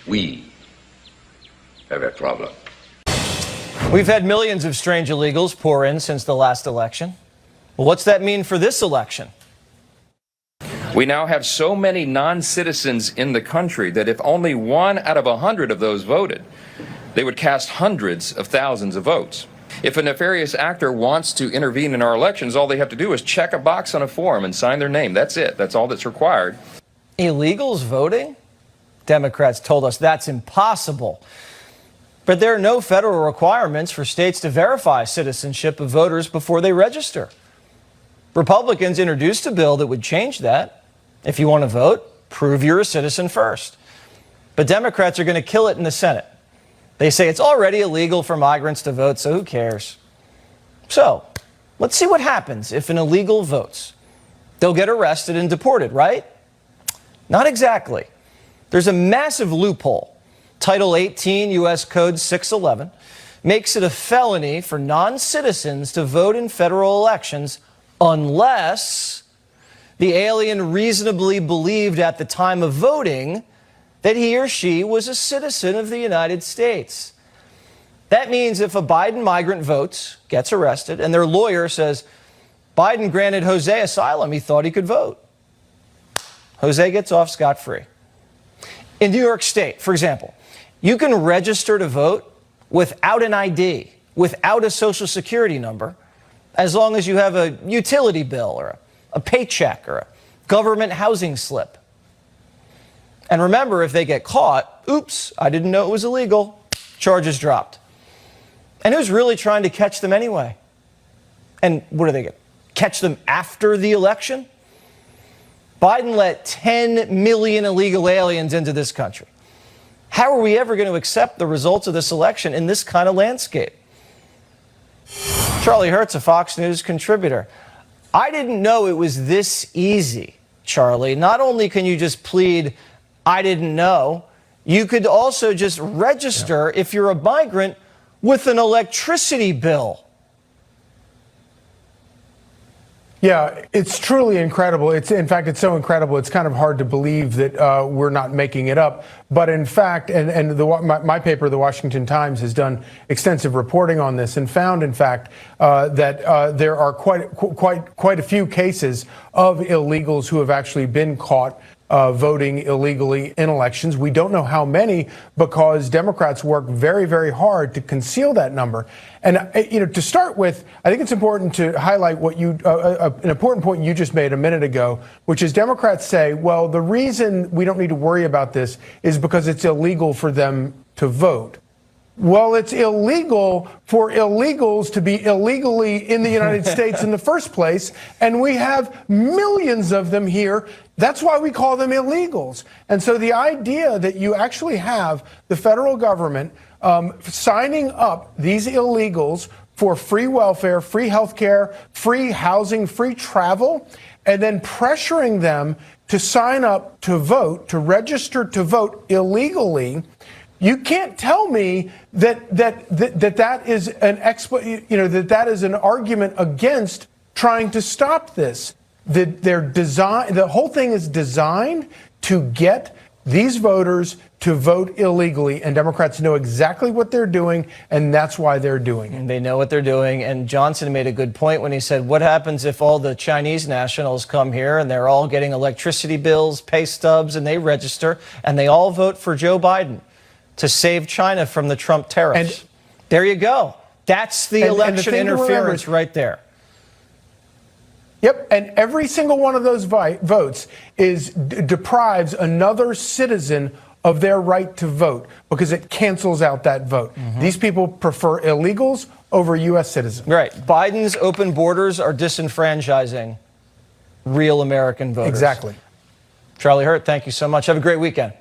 We have a problem. We've had millions of strange illegals pour in since the last election. Well, what's that mean for this election? We now have so many non-citizens in the country that if only 1 out of 100 of those voted, they would cast hundreds of thousands of votes. If a nefarious actor wants to intervene in our elections, all they have to do is check a box on a form and sign their name. That's it. That's all that's required. Illegals voting? Democrats told us that's impossible. But there are no federal requirements for states to verify citizenship of voters before they register. Republicans introduced a bill that would change that. If you want to vote, prove you're a citizen first. But Democrats are going to kill it in the Senate. They say it's already illegal for migrants to vote, so who cares? So, let's see what happens if an illegal votes. They'll get arrested and deported, right? Not exactly. There's a massive loophole. Title 18 U.S. Code 611 makes it a felony for non-citizens to vote in federal elections unless the alien reasonably believed at the time of voting that he or she was a citizen of the United States. That means if a Biden migrant votes, gets arrested, and their lawyer says, Biden granted Jose asylum, he thought he could vote. Jose gets off scot-free. In New York State, for example, you can register to vote without an ID, without a social security number, as long as you have a utility bill or a paycheck or a government housing slip. And remember, if they get caught, oops, I didn't know it was illegal, charges dropped. And who's really trying to catch them anyway? And what do they get? Catch them after the election? Biden let 10 million illegal aliens into this country. How are we ever going to accept the results of this election in this kind of landscape? Charlie Hertz, a Fox News contributor. I didn't know it was this easy, Charlie. Not only can you just plead, I didn't know, you could also just register if you're a migrant with an electricity bill. Yeah, it's truly incredible. In fact, it's so incredible, it's kind of hard to believe that we're not making it up. But in fact, my paper, the Washington Times, has done extensive reporting on this and found, in fact, that there are quite a few cases of illegals who have actually been caught voting illegally in elections. We don't know how many because Democrats work very, very hard to conceal that number. And, to start with, I think it's important to highlight what an important point you just made a minute ago, which is Democrats say, well, the reason we don't need to worry about this is because it's illegal for them to vote. Well, it's illegal for illegals to be illegally in the United States in the first place, and we have millions of them here. That's why we call them illegals. And so the idea that you actually have the federal government signing up these illegals for free welfare, free health care, free housing, free travel, and then pressuring them to sign up to vote, to register to vote illegally, you can't tell me that is that is an argument against trying to stop this. The whole thing is designed to get these voters to vote illegally, and Democrats know exactly what they're doing, and that's why they're doing it. They know what they're doing, and Johnson made a good point when he said, what happens if all the Chinese nationals come here and they're all getting electricity bills, pay stubs, and they register, and they all vote for Joe Biden to save China from the Trump tariffs? And there you go. That's the election interference right there. Yep, and every single one of those votes deprives another citizen of their right to vote because it cancels out that vote. Mm-hmm. These people prefer illegals over U.S. citizens. Right. Biden's open borders are disenfranchising real American voters. Exactly. Charlie Hurt, thank you so much. Have a great weekend.